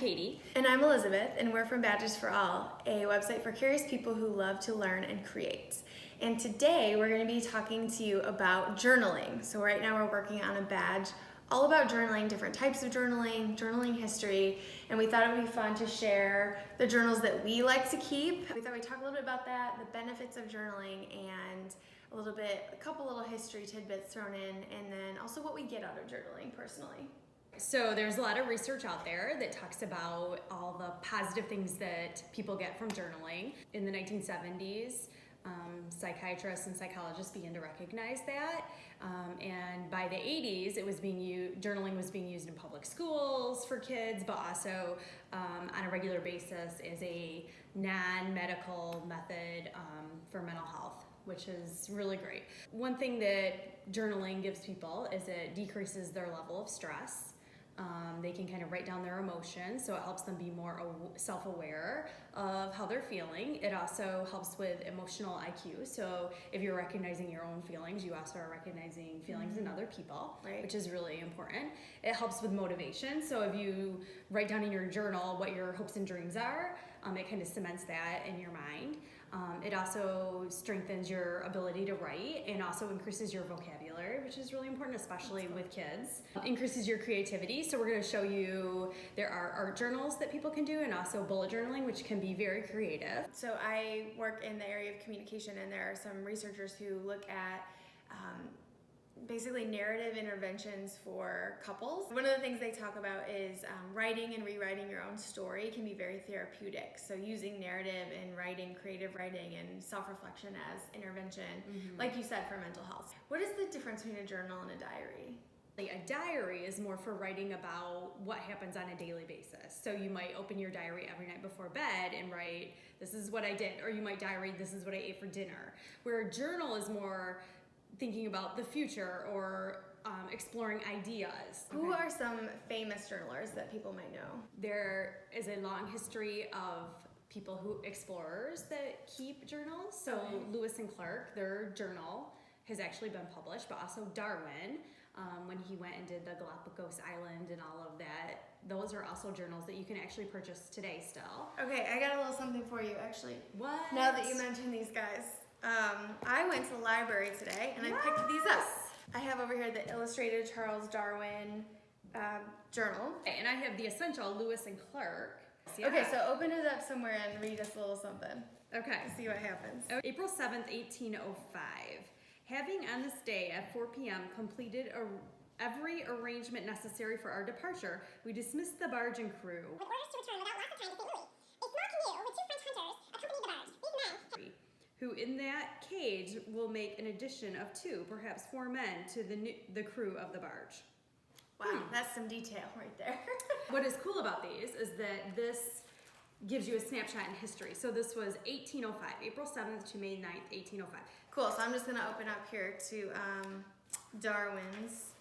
Katie. And I'm Elizabeth, and we're from Badges for All, a website for curious people who love to learn and create. And today we're going to be talking to you about journaling. So right now we're working on a badge all about journaling, different types of journaling history, and we thought it would be fun to share the journals that we like to keep. We thought we'd talk a little bit about that, the benefits of journaling, and a couple little history tidbits thrown in, and then also what we get out of journaling personally. So there's a lot of research out there that talks about all the positive things that people get from journaling. In the 1970s, psychiatrists and psychologists began to recognize that, and by the 80s, journaling was being used in public schools for kids, but also on a regular basis as a non-medical method for mental health, which is really great. One thing that journaling gives people is it decreases their level of stress. They can kind of write down their emotions, so it helps them be more self-aware of how they're feeling. It also helps with emotional IQ, so if you're recognizing your own feelings, you also are recognizing feelings in other people, right, which is really important. It helps with motivation, so if you write down in your journal what your hopes and dreams are, it kind of cements that in your mind. It also strengthens your ability to write and also increases your vocabulary, which is really important, especially with kids. Increases your creativity. So we're going to show you there are art journals that people can do and also bullet journaling, which can be very creative. So I work in the area of communication, and there are some researchers who look at basically narrative interventions for couples. One of the things they talk about is writing and rewriting your own story can be very therapeutic. So using narrative and writing, creative writing, and self-reflection as intervention, like you said, for mental health. What is the difference between a journal and a diary? A diary is more for writing about what happens on a daily basis. So you might open your diary every night before bed and write, this is what I did, or you might diary, this is what I ate for dinner. Where a journal is more thinking about the future or exploring ideas. Who are some famous journalers that people might know? There is a long history of explorers that keep journals. So Lewis and Clark, their journal has actually been published, but also Darwin, when he went and did the Galapagos Island and all of that. Those are also journals that you can actually purchase today still. Okay, I got a little something for you actually. What? Now that you mentioned these guys. I went to the library today and I picked these up. I have over here the Illustrated Charles Darwin journal. And I have the Essential Lewis and Clark. Yeah. Okay, so open it up somewhere and read us a little something. Okay. See what happens. April 7th, 1805. Having on this day at 4 p.m. completed every arrangement necessary for our departure, we dismissed the barge and crew. With orders to return without loss of time to St. Louis, a small canoe with two French hunters accompanied the barge. These men, who in that cage will make an addition of 2, perhaps 4 men to the crew of the barge. Wow, that's some detail right there. What is cool about these is that this gives you a snapshot in history. So this was 1805, April 7th to May 9th, 1805. Cool, so I'm just gonna open up here to Darwin's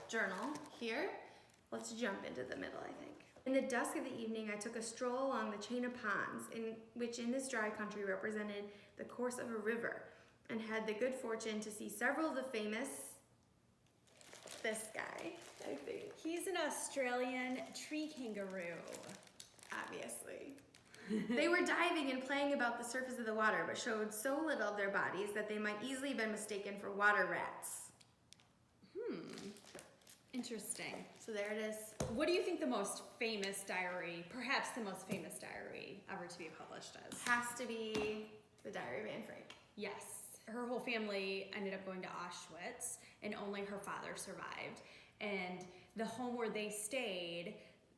journal here. Let's jump into the middle, I think. In the dusk of the evening, I took a stroll along the chain of ponds, which in this dry country represented the course of a river, and had the good fortune to see several of the famous, this guy, I think. He's an Australian tree kangaroo. Obviously. They were diving and playing about the surface of the water, but showed so little of their bodies that they might easily have been mistaken for water rats. Interesting. So there it is. What do you think the most famous diary, perhaps the most famous diary ever to be published is? Has to be the Diary of Anne Frank. Yes. Her whole family ended up going to Auschwitz, and only her father survived. And the home where they stayed,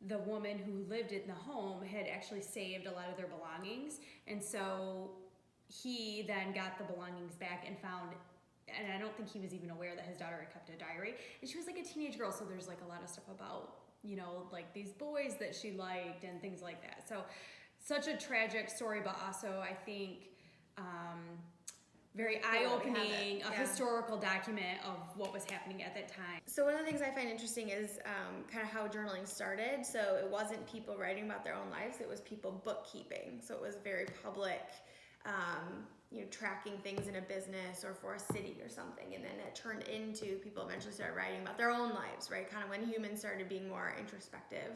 the woman who lived in the home had actually saved a lot of their belongings, and so he then got the belongings back and found, and I don't think he was even aware that his daughter had kept a diary, and she was like a teenage girl, so there's like a lot of stuff about, you know, like these boys that she liked and things like that. So such a tragic story, but also I think very eye-opening, historical document of what was happening at that time. So one of the things I find interesting is kind of how journaling started. So it wasn't people writing about their own lives, it was people bookkeeping. So it was very public, tracking things in a business or for a city or something, and then it turned into people eventually started writing about their own lives, right? Kind of when humans started being more introspective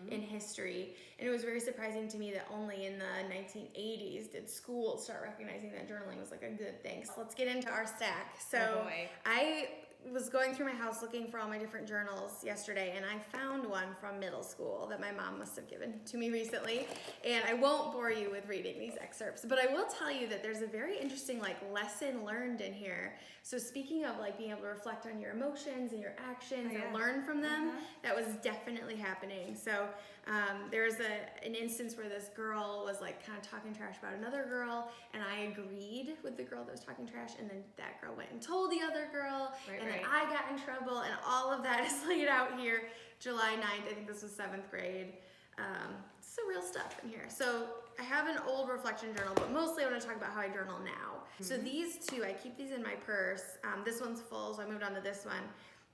in history. And it was very surprising to me that only in the 1980s did schools start recognizing that journaling was like a good thing. So let's get into our stack. So Oh boy. I was going through my house looking for all my different journals yesterday, and I found one from middle school that my mom must have given to me recently. And I won't bore you with reading these excerpts, but I will tell you that there's a very interesting lesson learned in here. So speaking of being able to reflect on your emotions and your actions Oh, yeah. and learn from them, that was definitely happening. So there was an instance where this girl was kind of talking trash about another girl, and I agreed with the girl that was talking trash, and then that girl went and told the other girl, Right, and then right. I got in trouble, and all of that is laid out here. July 9th, I think this was 7th grade. It's some real stuff in here. So I have an old reflection journal, but mostly I want to talk about how I journal now. So these two, I keep these in my purse. This one's full, so I moved on to this one.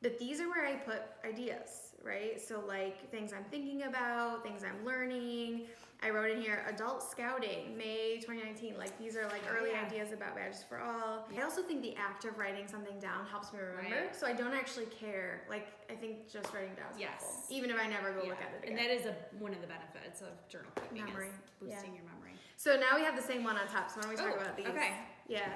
But these are where I put ideas, right? So things I'm thinking about, things I'm learning. I wrote in here adult scouting, May 2019. These are early yeah. ideas about Badges for All. I also think the act of writing something down helps me remember. Right. So I don't actually care. I think just writing down is Yes. helpful, even if I never go look at it again. And that is one of the benefits of journal keeping Memory. is boosting Yeah. your memory. So now we have the same one on top. So why don't we talk Oh, about these? okay. Yeah.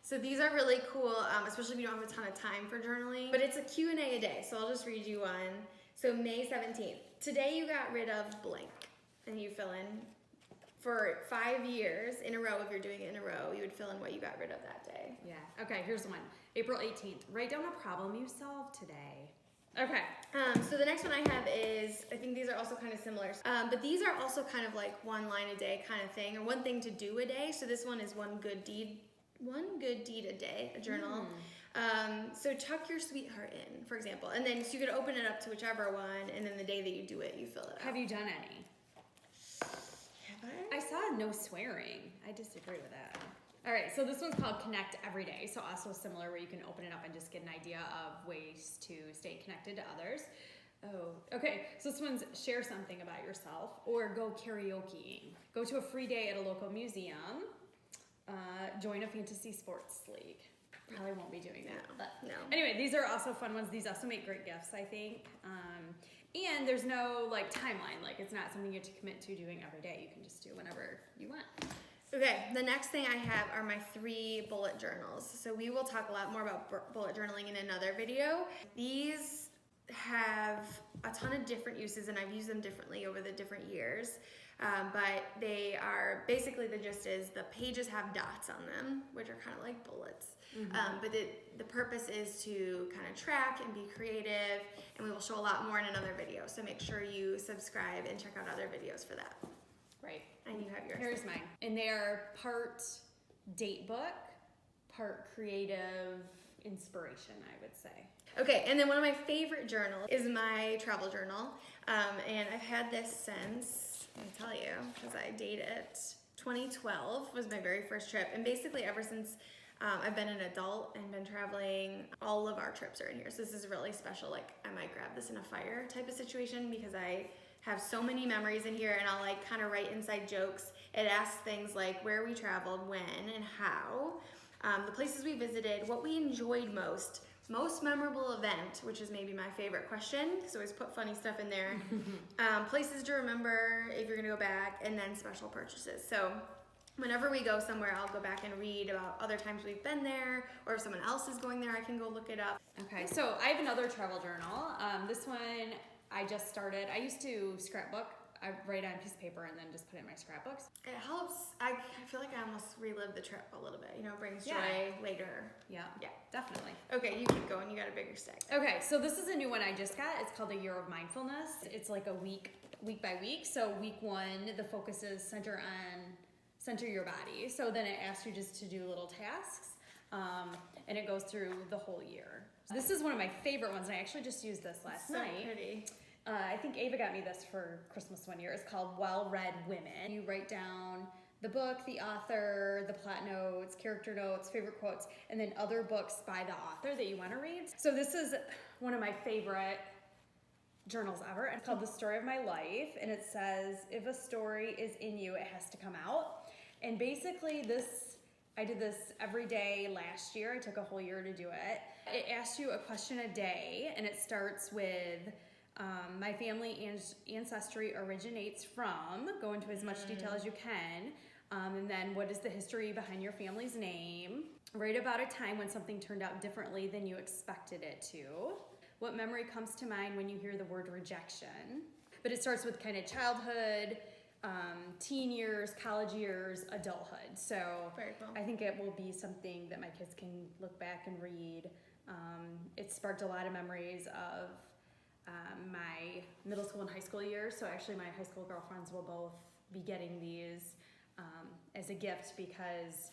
So these are really cool, especially if you don't have a ton of time for journaling. But it's a Q&A a day, so I'll just read you one. So May 17th. Today you got rid of blank. And you fill in for 5 years in a row. If you're doing it in a row, you would fill in what you got rid of that day. Yeah. Okay, here's one. April 18th. Write down a problem you solved today. Okay. So the next one I have is, I think these are also kind of similar, but these are also kind of one line a day kind of thing, or one thing to do a day. So this one is one good deed a day, a journal. So tuck your sweetheart in, for example, and then so you could open it up to whichever one, and then the day that you do it, you fill it out. Have you done any? Have I saw no swearing. I disagree with that. All right, so this one's called Connect Every Day. So also similar where you can open it up and just get an idea of ways to stay connected to others. Oh, okay. So this one's share something about yourself or go karaokeing. Go to a free day at a local museum. Join a fantasy sports league. Probably won't be doing that. But No. anyway, these are also fun ones. These also make great gifts, I think. And there's no timeline. It's not something you have to commit to doing every day. You can just do whenever you want. Okay, the next thing I have are my 3 bullet journals. So we will talk a lot more about bullet journaling in another video. These have a ton of different uses, and I've used them differently over the different years. But they are basically, the gist is the pages have dots on them, which are kind of like bullets. But the purpose is to kind of track and be creative, and we will show a lot more in another video. So make sure you subscribe and check out other videos for that. Right. And you have yours. Here's mine. And they are part date book, part creative inspiration, I would say. Okay, and then one of my favorite journals is my travel journal. And I've had this since, let me tell you, because I date it. 2012 was my very first trip. And basically ever since I've been an adult and been traveling, all of our trips are in here. So this is really special. I might grab this in a fire type of situation because I have so many memories in here, and I'll kind of write inside jokes. It asks things like where we traveled, when, and how, the places we visited, what we enjoyed most memorable event, which is maybe my favorite question, because I always put funny stuff in there, places to remember if you're gonna go back, and then special purchases. So whenever we go somewhere, I'll go back and read about other times we've been there, or if someone else is going there, I can go look it up. Okay, so I have another travel journal. This one I just started. I used to scrapbook. I write on a piece of paper and then just put it in my scrapbooks. It helps. I feel like I almost relive the trip a little bit. It brings joy Yeah. later. Yeah, Yeah. definitely. Okay, you keep going. You got a bigger stack. Okay, so this is a new one I just got. It's called the Year of Mindfulness. It's a week by week. So week 1, the focus is center your body. So then it asks you just to do little tasks, and it goes through the whole year. This is one of my favorite ones, and I actually just used this last night. So pretty. I think Ava got me this for Christmas one year. It's called Well-Read Women. You write down the book, the author, the plot notes, character notes, favorite quotes, and then other books by the author that you want to read. So this is one of my favorite journals ever. It's called The Story of My Life, and it says, if a story is in you, it has to come out. And basically this I did this every day last year. I took a whole year to do it. It asks you a question a day, and it starts with my family ancestry originates from. Go into as much detail as you can. And then what is the history behind your family's name? Write about a time when something turned out differently than you expected it to. What memory comes to mind when you hear the word rejection? But it starts with kind of childhood, teen years, college years, adulthood. So Very cool. I think it will be something that my kids can look back and read. It sparked a lot of memories of my middle school and high school years. So actually my high school girlfriends will both be getting these as a gift because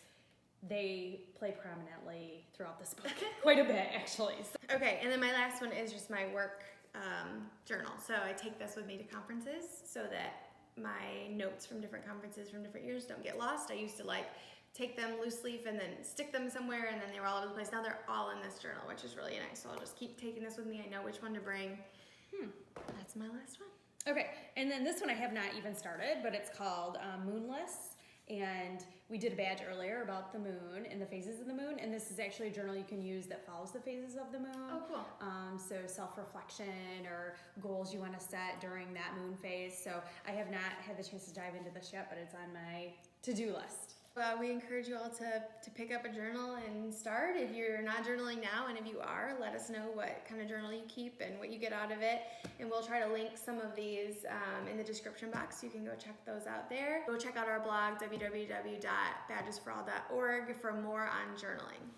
they play prominently throughout this book. Quite a bit, actually. So. Okay, and then my last one is just my work journal. So I take this with me to conferences so that my notes from different conferences from different years don't get lost. I used to like take them loose leaf and then stick them somewhere, and then they were all over the place. Now they're all in this journal, which is really nice. So I'll just keep taking this with me. I know which one to bring. That's my last one. Okay, and then this one I have not even started, but it's called Moonless. And we did a badge earlier about the moon and the phases of the moon, and this is actually a journal you can use that follows the phases of the moon. Oh, cool. So self-reflection or goals you want to set during that moon phase. So I have not had the chance to dive into this yet, but it's on my to-do list. We encourage you all to pick up a journal and start. If you're not journaling now, and if you are, let us know what kind of journal you keep and what you get out of it. And we'll try to link some of these in the description box. You can go check those out there. Go check out our blog, www.badgesforall.org, for more on journaling.